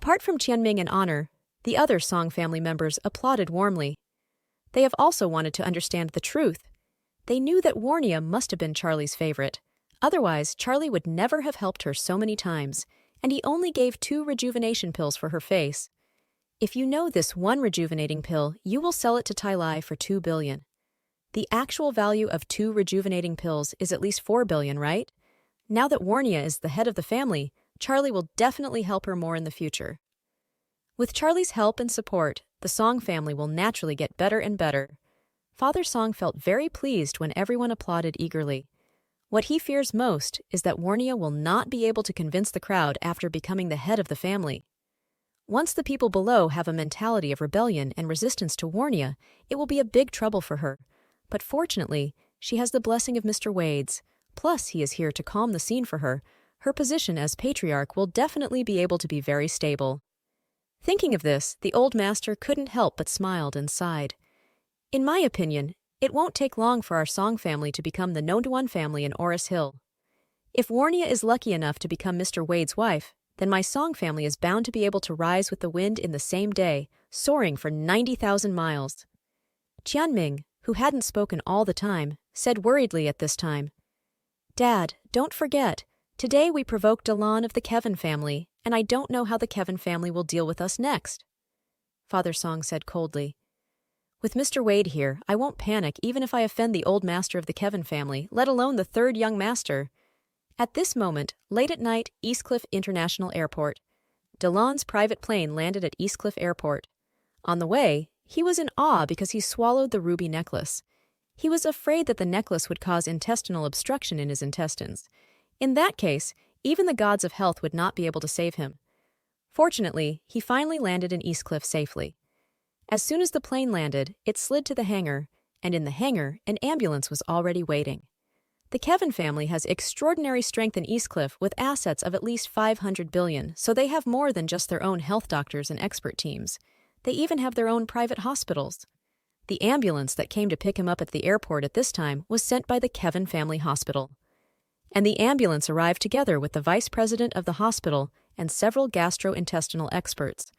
Apart from Qianming and Honor, the other Song family members applauded warmly. They have also wanted to understand the truth. They knew that Warnia must have been Charlie's favorite. Otherwise, Charlie would never have helped her so many times, and he only gave 2 rejuvenation pills for her face. If you know this one rejuvenating pill, you will sell it to Tai Lai for 2 billion. The actual value of 2 rejuvenating pills is at least 4 billion, right? Now that Warnia is the head of the family, Charlie will definitely help her more in the future. With Charlie's help and support, the Song family will naturally get better and better. Father Song felt very pleased when everyone applauded eagerly. What he fears most is that Warnia will not be able to convince the crowd after becoming the head of the family. Once the people below have a mentality of rebellion and resistance to Warnia, it will be a big trouble for her. But fortunately, she has the blessing of Mr. Wade's. Plus, he is here to calm the scene for her. Her position as patriarch will definitely be able to be very stable. Thinking of this, the old master couldn't help but smiled and sighed. In my opinion, it won't take long for our Song family to become the known-to-one family in Oris Hill. If Warnia is lucky enough to become Mr. Wade's wife, then my Song family is bound to be able to rise with the wind in the same day, soaring for 90,000 miles. Qianming, who hadn't spoken all the time, said worriedly at this time, "Dad, don't forget, today we provoked Dalan of the Kevin family, and I don't know how the Kevin family will deal with us next." Father Song said coldly, "With Mr. Wade here, I won't panic even if I offend the old master of the Kevin family, let alone the third young master." At this moment, late at night, Eastcliff International Airport. Dalan's private plane landed at Eastcliff Airport. On the way, he was in awe because he swallowed the ruby necklace. He was afraid that the necklace would cause intestinal obstruction in his intestines. In that case, even the gods of health would not be able to save him. Fortunately, he finally landed in Eastcliff safely. As soon as the plane landed, it slid to the hangar, and in the hangar, an ambulance was already waiting. The Kevin family has extraordinary strength in Eastcliff with assets of at least 500 billion, so they have more than just their own health doctors and expert teams. They even have their own private hospitals. The ambulance that came to pick him up at the airport at this time was sent by the Kevin Family Hospital. And the ambulance arrived together with the vice president of the hospital and several gastrointestinal experts.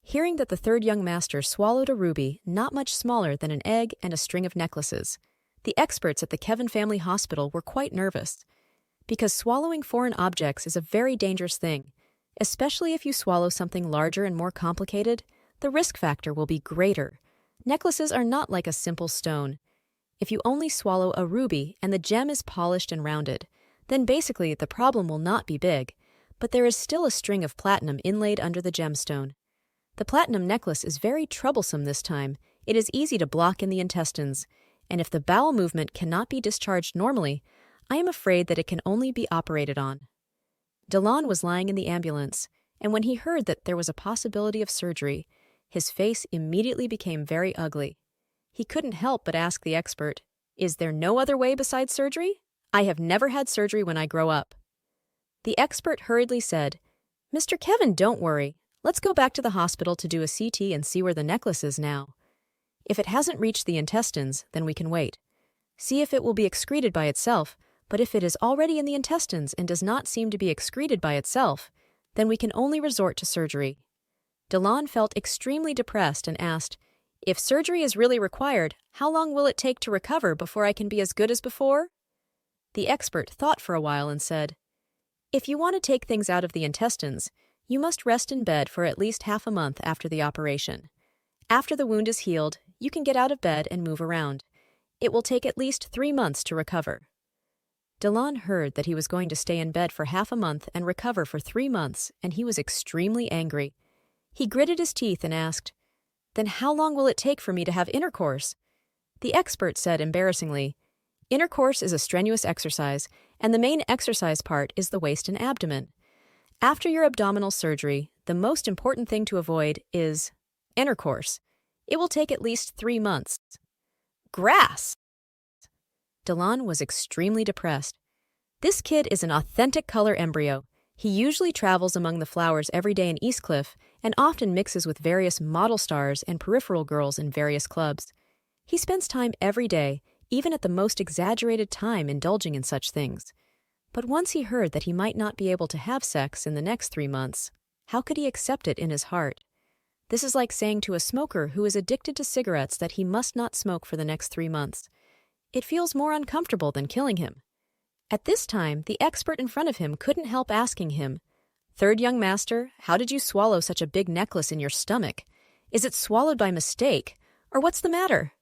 Hearing that the third young master swallowed a ruby not much smaller than an egg and a string of necklaces, the experts at the Kevin Family Hospital were quite nervous. Because swallowing foreign objects is a very dangerous thing, especially if you swallow something larger and more complicated, the risk factor will be greater. Necklaces are not like a simple stone. If you only swallow a ruby and the gem is polished and rounded, then basically the problem will not be big, but there is still a string of platinum inlaid under the gemstone. The platinum necklace is very troublesome this time. It is easy to block in the intestines, and if the bowel movement cannot be discharged normally, I am afraid that it can only be operated on. Dalan was lying in the ambulance, and when he heard that there was a possibility of surgery, his face immediately became very ugly. He couldn't help but ask the expert, "Is there no other way besides surgery? I have never had surgery when I grow up." The expert hurriedly said, "Mr. Kevin, don't worry. Let's go back to the hospital to do a CT and see where the necklace is now. If it hasn't reached the intestines, then we can wait. See if it will be excreted by itself, but if it is already in the intestines and does not seem to be excreted by itself, then we can only resort to surgery." Dalan felt extremely depressed and asked, "If surgery is really required, how long will it take to recover before I can be as good as before?" The expert thought for a while and said, "If you want to take things out of the intestines, you must rest in bed for at least half a month after the operation. After the wound is healed, you can get out of bed and move around. It will take at least 3 months to recover." Dalan heard that he was going to stay in bed for half a month and recover for 3 months, and he was extremely angry. He gritted his teeth and asked, "Then how long will it take for me to have intercourse?" The expert said embarrassingly, "Intercourse is a strenuous exercise, and the main exercise part is the waist and abdomen. After your abdominal surgery, the most important thing to avoid is intercourse. It will take at least 3 months. Grass! Dalan was extremely depressed. This kid is an authentic color embryo. He usually travels among the flowers every day in Eastcliff and often mixes with various model stars and peripheral girls in various clubs. He spends time every day, even at the most exaggerated time, indulging in such things. But once he heard that he might not be able to have sex in the next 3 months, How could he accept it in his heart? This is like saying to a smoker who is addicted to cigarettes that he must not smoke for the next 3 months. It feels more uncomfortable than killing him. At this time, the expert in front of him couldn't help asking him, "Third young master, how did you swallow such a big necklace in your stomach? Is it swallowed by mistake, or what's the matter?"